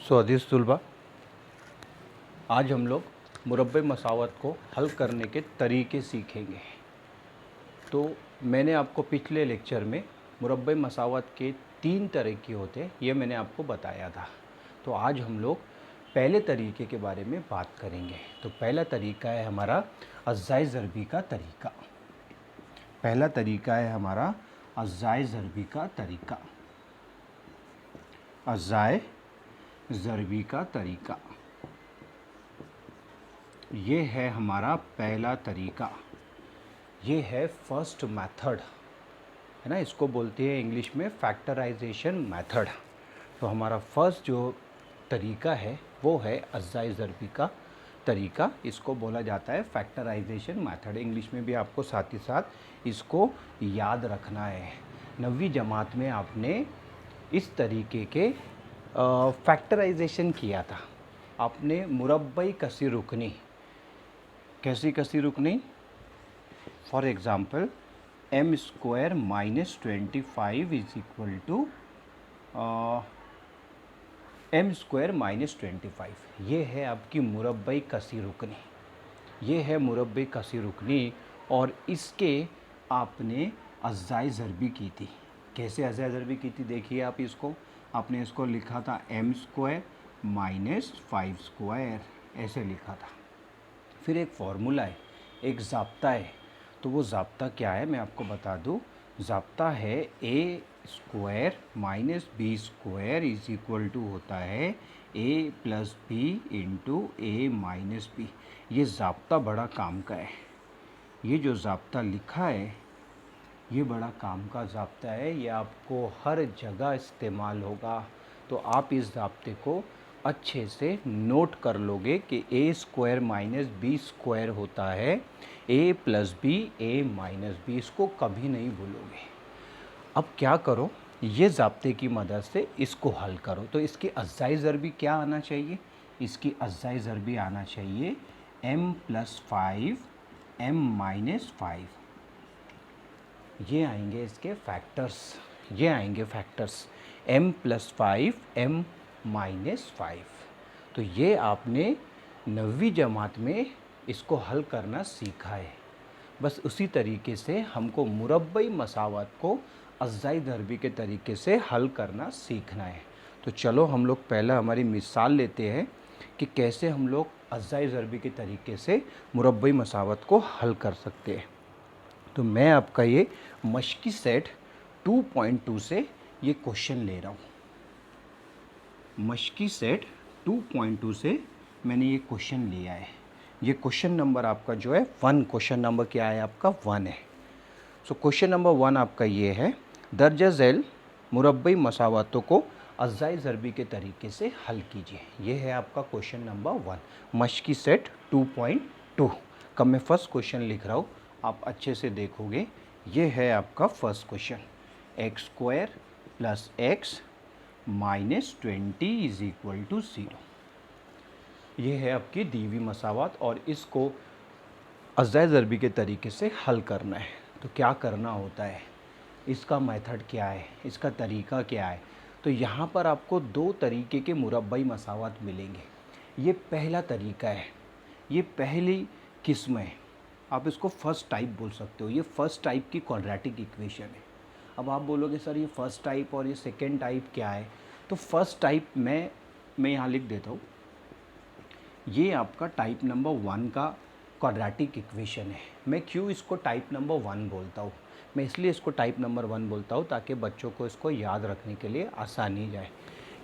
स्वादिष्ट तुलबा। आज हम लोग मुरब्बे मसावत को हल करने के तरीके सीखेंगे। तो मैंने आपको पिछले लेक्चर में मुरब्बे मसावत के 3 तरीके होते हैं, ये मैंने आपको बताया था। तो आज हम लोग पहले तरीके के बारे में बात करेंगे। तो पहला तरीका है हमारा अज़्ज़ाए ज़रबी का तरीका। पहला तरीका है हमारा अज़्ज़ाए ज़रबी का तरीका। अज़्ज़ाए ज़रबी का तरीका, ये है हमारा पहला तरीका। ये है फर्स्ट मेथड, है ना। इसको बोलते हैं इंग्लिश में फैक्टराइजेशन मेथड। तो हमारा फर्स्ट जो तरीका है वो है अज़्ज़ाए ज़रबी का तरीका। इसको बोला जाता है फैक्टराइजेशन मेथड। इंग्लिश में भी आपको साथ ही साथ इसको याद रखना है। 9वीं जमात में आपने इस तरीके के फैक्टराइजेशन किया था। आपने मुरब्बई कसी रुकनी, कैसी कसी रुकनी, for example m² - 25 is equal to m² - 25। ये है आपकी मुरब्बई कसी रुकनी, ये है मुरब्बई कसी रुकनी। और इसके आपने अज़्ज़ाए ज़रबी की थी। कैसे अज़्ज़ाए ज़रबी की थी, देखिए आप इसको, आपने इसको लिखा था m² - 5², ऐसे लिखा था। फिर एक फार्मूला है, एक ज़ाब्ता है। तो वो ज़ाब्ता क्या है मैं आपको बता दूँ। ज़ाब्ता है a² - b² is equal to होता है a + b × a - b। ये ज़ाब्ता बड़ा काम का है। ये जो ज़ाब्ता लिखा है ये बड़ा काम का ज़ाब्ता है, ये आपको हर जगह इस्तेमाल होगा। तो आप इस ज़ाब्ते को अच्छे से नोट कर लोगे कि a² - b² होता है a + b a - b। इसको कभी नहीं भूलोगे। अब क्या करो, ये ज़ाब्ते की मदद से इसको हल करो। तो इसकी अज़्ज़ाए ज़रबी क्या आना चाहिए, इसकी अज़्ज़ाए ज़रबी आना चाहिए m + 5 m - 5। ये आएंगे इसके फैक्टर्स, ये आएंगे फैक्टर्स m + 5 m - 5। तो ये आपने 9वीं जमात में इसको हल करना सीखा है। बस उसी तरीके से हमको मुरब्बई मसावत को अज़्ज़ाए ज़रबी के तरीके से हल करना सीखना है। तो चलो हम लोग पहला हमारी मिसाल लेते हैं कि कैसे हम लोग अज़्ज़ाए ज़रबी के तरीके से मुरब्बई मसावत को हल कर सकते हैं। तो मैं आपका ये मश्की सेट 2.2 से ये क्वेश्चन ले रहा हूँ। मश्की सेट 2.2 से मैंने ये क्वेश्चन लिया है। ये क्वेश्चन नंबर आपका जो है 1, क्वेश्चन नंबर क्या है आपका 1 है। सो क्वेश्चन नंबर 1 आपका ये है, दर्जा झैल मुरब्बई मसावतों को अज़्ज़ाए ज़रबी के तरीके से हल कीजिए। ये है आपका क्वेश्चन नंबर 1, मश्की सेट 2.2 का मैं फर्स्ट क्वेश्चन लिख रहा हूँ। आप अच्छे से देखोगे, ये है आपका first question, x² + x - 20 is equal to 0। ये है आपकी दी हुई मसावत और इसको अज़्ज़ाए ज़रबी के तरीके से हल करना है। तो क्या करना होता है, इसका मेथड क्या है, इसका तरीका क्या है। तो यहाँ पर आपको 2 तरीके के मुरब्बई मसावत मिलेंगे। ये पहला तरीका है, ये पहली किस्म है। आप इसको फर्स्ट टाइप बोल सकते हो। ये फर्स्ट टाइप की क्वाड्रेटिक इक्वेशन है। अब आप बोलोगे सर ये फर्स्ट टाइप और ये सेकेंड टाइप क्या है। तो फर्स्ट टाइप मैं यहाँ लिख देता हूँ। ये आपका टाइप नंबर 1 का क्वाड्रेटिक इक्वेशन है। मैं क्यों इसको टाइप नंबर 1 बोलता हूँ, मैं इसलिए इसको टाइप नंबर 1 बोलता हूँ ताकि बच्चों को इसको याद रखने के लिए आसानी जाए।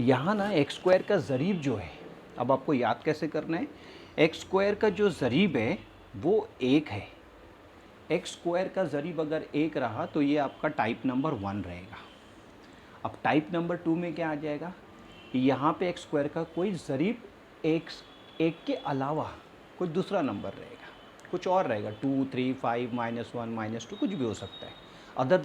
यहाँ ना x² का ज़रीब जो है, अब आपको याद कैसे करना है, x² का जो ज़रीब है वो 1 है। x² का ज़रीब अगर 1 रहा तो ये आपका टाइप नंबर 1 रहेगा। अब टाइप नंबर 2 में क्या आ जाएगा, यहाँ पे x² का कोई ज़रीब एक के अलावा कोई दूसरा नंबर रहेगा, कुछ और रहेगा, 2 3 5 -1 -2 कुछ भी हो सकता है, अदर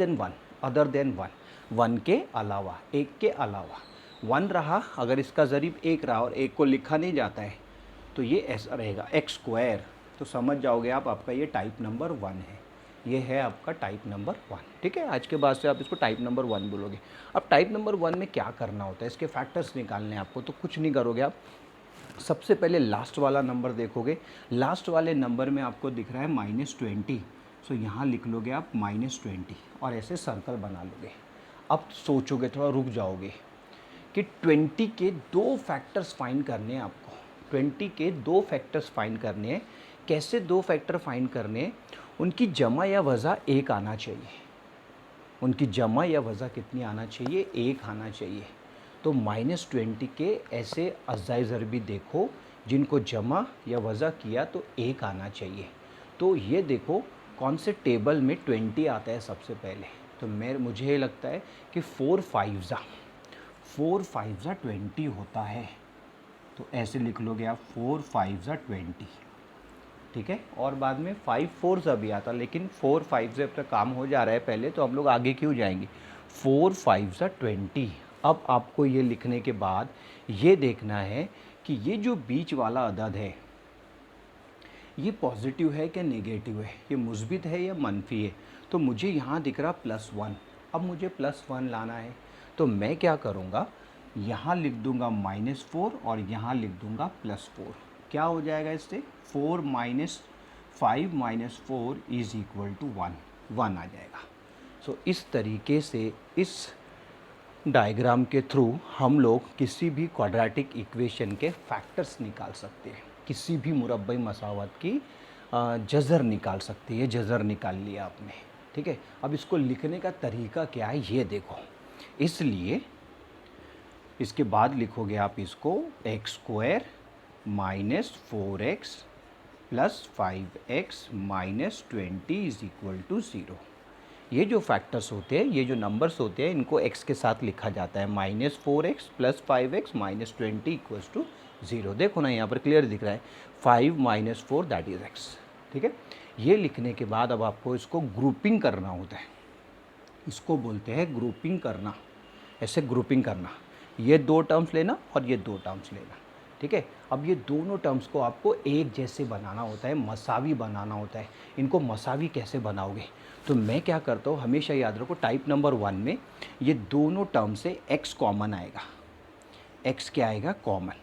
देन 1 1 के अलावा, एक के अलावा 1 रहा। अगर इसका ज़रीब 1 रहा और 1 को लिखा नहीं जाता है तो ये ऐसा रहेगा x²। तो समझ जाओगे आप, आपका ये टाइप नंबर 1 है। ये है आपका टाइप नंबर 1। ठीक है, आज के बाद से आप इसको टाइप नंबर 1 बोलोगे। अब टाइप नंबर 1 में क्या करना होता है, इसके फैक्टर्स निकालने हैं आपको। तो कुछ नहीं करोगे आप, सबसे पहले लास्ट वाला नंबर देखोगे। लास्ट वाले नंबर में आपको दिख रहा है -20, सो यहाँ लिख लोगे आप -20 और ऐसे सर्कल बना लोगे। अब सोचोगे, थोड़ा रुक जाओगे कि 20 के दो फैक्टर्स फाइंड करने हैं आपको। 20 के दो फैक्टर्स फाइंड करने हैं। कैसे दो फैक्टर फाइंड करने हैं? उनकी जमा या वज़ा 1 आना चाहिए। उनकी जमा या वज़ा कितनी आना चाहिए? 1 आना चाहिए। तो -20 के ऐसे अज़ाई ज़रबी देखो जिनको जमा या वज़ा किया तो 1 आना चाहिए। तो ये देखो कौन से टेबल में 20 आता है सबसे पहले। तो मुझे लगता है कि 4 5 20 होता है। तो ऐसे लिख लोगे आप 4 5 20। ठीक है, और बाद में 5 4 भी आता, लेकिन 4 5 से अब तक काम हो जा रहा है पहले, तो हम लोग आगे क्यों जाएंगे। 4 5 20। अब आपको ये लिखने के बाद ये देखना है कि ये जो बीच वाला अदद है ये पॉजिटिव है कि नेगेटिव है, ये मुस्बित है या मनफी है। तो मुझे यहाँ दिख रहा +1। अब मुझे +1 लाना है, तो मैं क्या करूँगा, यहाँ लिख दूँगा -4 और यहाँ लिख दूँगा +4। क्या हो जाएगा इससे? 4 - 5 - 4 इज़ इक्वल टू 1 आ जाएगा। सो इस तरीके से इस डायग्राम के थ्रू हम लोग किसी भी क्वाड्रेटिक इक्वेशन के फैक्टर्स निकाल सकते हैं। किसी भी मुरब्बई मसावत की जज़र निकाल सकती है। जज़र निकाल लिया आपने। ठीक है, अब इसको लिखने का तरीका क्या है ये देखो। इसलिए इसके बाद लिखोगे आप इसको x² - 4x + 5x - 20 is equal to 0। ये जो फैक्टर्स होते हैं, ये जो नंबर्स होते हैं, इनको x के साथ लिखा जाता है। -4x + 5x - 20 equals to 0। देखो ना यहाँ पर क्लियर दिख रहा है 5 - 4 दैट इज़ x। ठीक है, ये लिखने के बाद अब आपको इसको ग्रुपिंग करना होता है। इसको बोलते हैं ग्रुपिंग करना। ऐसे ग्रुपिंग करना, ये दो टर्म्स लेना और ये दो टर्म्स लेना। ठीक है, अब ये दोनों टर्म्स को आपको एक जैसे बनाना होता है, मसावी बनाना होता है। इनको मसावी कैसे बनाओगे? तो मैं क्या करता हूँ, हमेशा याद रखो टाइप नंबर 1 में ये दोनों टर्म से x कॉमन आएगा। x क्या आएगा? कॉमन।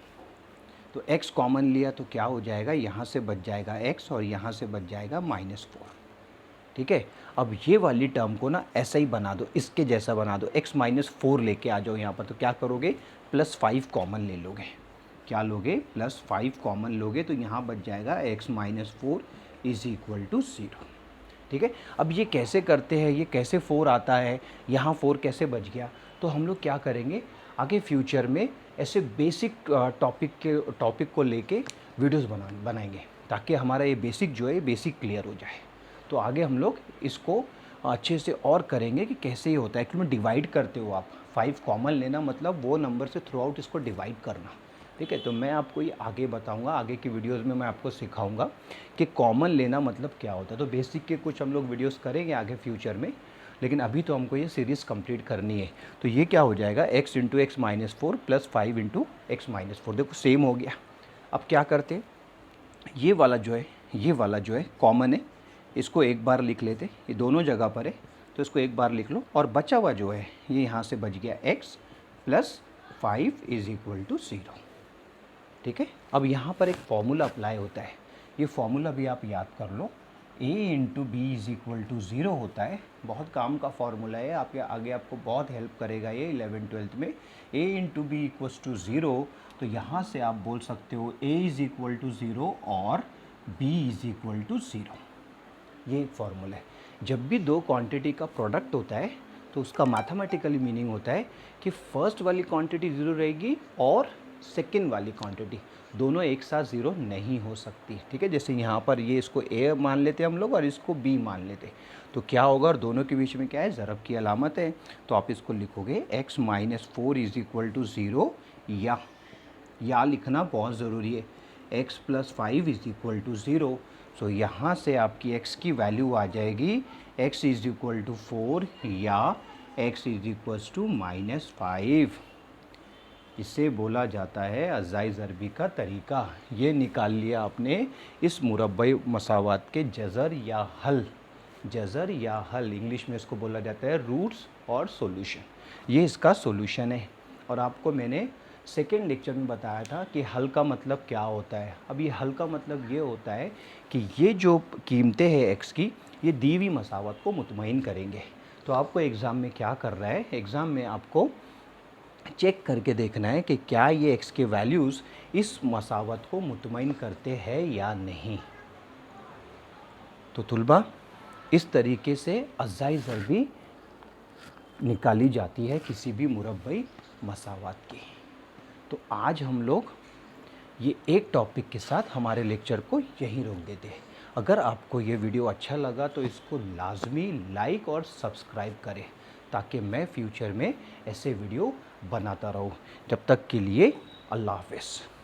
तो x कॉमन लिया तो क्या हो जाएगा, यहाँ से बच जाएगा x और यहाँ से बच जाएगा -4। ठीक है, अब ये वाली टर्म को ना ऐसा ही बना दो, इसके जैसा बना दो। x - 4 लेके आ जाओ यहाँ पर। तो क्या करोगे, +5 कॉमन ले लोगे। क्या लोगे? +5 कॉमन लोगे, तो यहाँ बच जाएगा x - 4 इज़ इक्वल टू 0। ठीक है, अब ये कैसे करते हैं, ये कैसे 4 आता है, यहाँ 4 कैसे बच गया? तो हम लोग क्या करेंगे आगे फ्यूचर में, ऐसे बेसिक टॉपिक को लेके वीडियोस बनाएंगे, ताकि हमारा ये बेसिक जो है बेसिक क्लियर हो जाए। तो आगे हम लोग इसको अच्छे से और करेंगे कि कैसे ये होता है। एक्चुअली में डिवाइड करते हो आप, 5 कॉमन लेना मतलब वो नंबर से थ्रू आउट इसको डिवाइड करना। ठीक है, तो मैं आपको ये आगे बताऊंगा, आगे की वीडियोस में मैं आपको सिखाऊंगा कि कॉमन लेना मतलब क्या होता है। तो बेसिक के कुछ हम लोग वीडियोस करेंगे आगे फ्यूचर में, लेकिन अभी तो हमको ये सीरीज़ कंप्लीट करनी है। तो ये क्या हो जाएगा, x × x - 4 + 5 × x - 4। देखो सेम हो गया। अब क्या करते हैं, ये वाला जो है कॉमन है, इसको एक बार लिख लेते। ये दोनों जगह पर है तो इसको एक बार लिख लो, और बचा हुआ जो है ये यहाँ से बच गया x + 5 इज़ इक्वल टू 0। ठीक है, अब यहाँ पर एक फॉर्मूला अप्लाई होता है। ये फॉर्मूला भी आप याद कर लो, a × b is equal to 0 होता है। बहुत काम का फॉर्मूला है, आपके आगे आपको बहुत हेल्प करेगा ये 11th-12th में। a × b इक्वल्स टू 0, तो यहाँ से आप बोल सकते हो a इज़ इक्वल टू 0 और b इज़ इक्वल टू 0। ये एक फॉर्मूला है। जब भी दो क्वांटिटी का प्रोडक्ट होता है तो उसका मैथमेटिकली मीनिंग होता है कि फर्स्ट वाली क्वांटिटी 0 रहेगी और सेकंड वाली क्वांटिटी दोनों एक साथ 0 नहीं हो सकती। ठीक है, जैसे यहाँ पर ये इसको a मान लेते हम लोग और इसको b मान लेते, तो क्या होगा, और दोनों के बीच में क्या है, ज़रब की अलामत है। तो आप इसको लिखोगे x - 4 इज़ इक्वल टू 0, या लिखना बहुत ज़रूरी है, x + 5 इज़ इक्वल टू 0। सो यहाँ से आपकी x की वैल्यू आ जाएगी x इज़ इक्वल टू 4 या x इज़ इक्वल्स टू -5। इसे बोला जाता है अज़ाई ज़रबी का तरीका। ये निकाल लिया आपने इस मुरब्बई मसावात के जज़र या हल। जज़र या हल, इंग्लिश में इसको बोला जाता है रूट्स और सॉल्यूशन। ये इसका सॉल्यूशन है। और आपको मैंने सेकेंड लेक्चर में बताया था कि हल का मतलब क्या होता है। अब ये हल का मतलब ये होता है कि ये जो कीमतें हैं एक्स की, ये दी हुई मसावत को मुतमईन करेंगे। तो आपको एग्ज़ाम में क्या कर रहा है, एग्ज़ाम में आपको चेक करके देखना है कि क्या ये एक्स के वैल्यूज़ इस मसावत को मुतमईन करते हैं या नहीं। तो तुलबा इस तरीके से अज़ाई ज़रबी निकाली जाती है किसी भी मुरब्बई मसावत की। तो आज हम लोग ये एक टॉपिक के साथ हमारे लेक्चर को यहीं रोक देते हैं। अगर आपको ये वीडियो अच्छा लगा तो इसको लाजमी लाइक और सब्सक्राइब करें, ताकि मैं फ्यूचर में ऐसे वीडियो बनाता रहूँ। जब तक के लिए अल्लाह हाफ़िज़।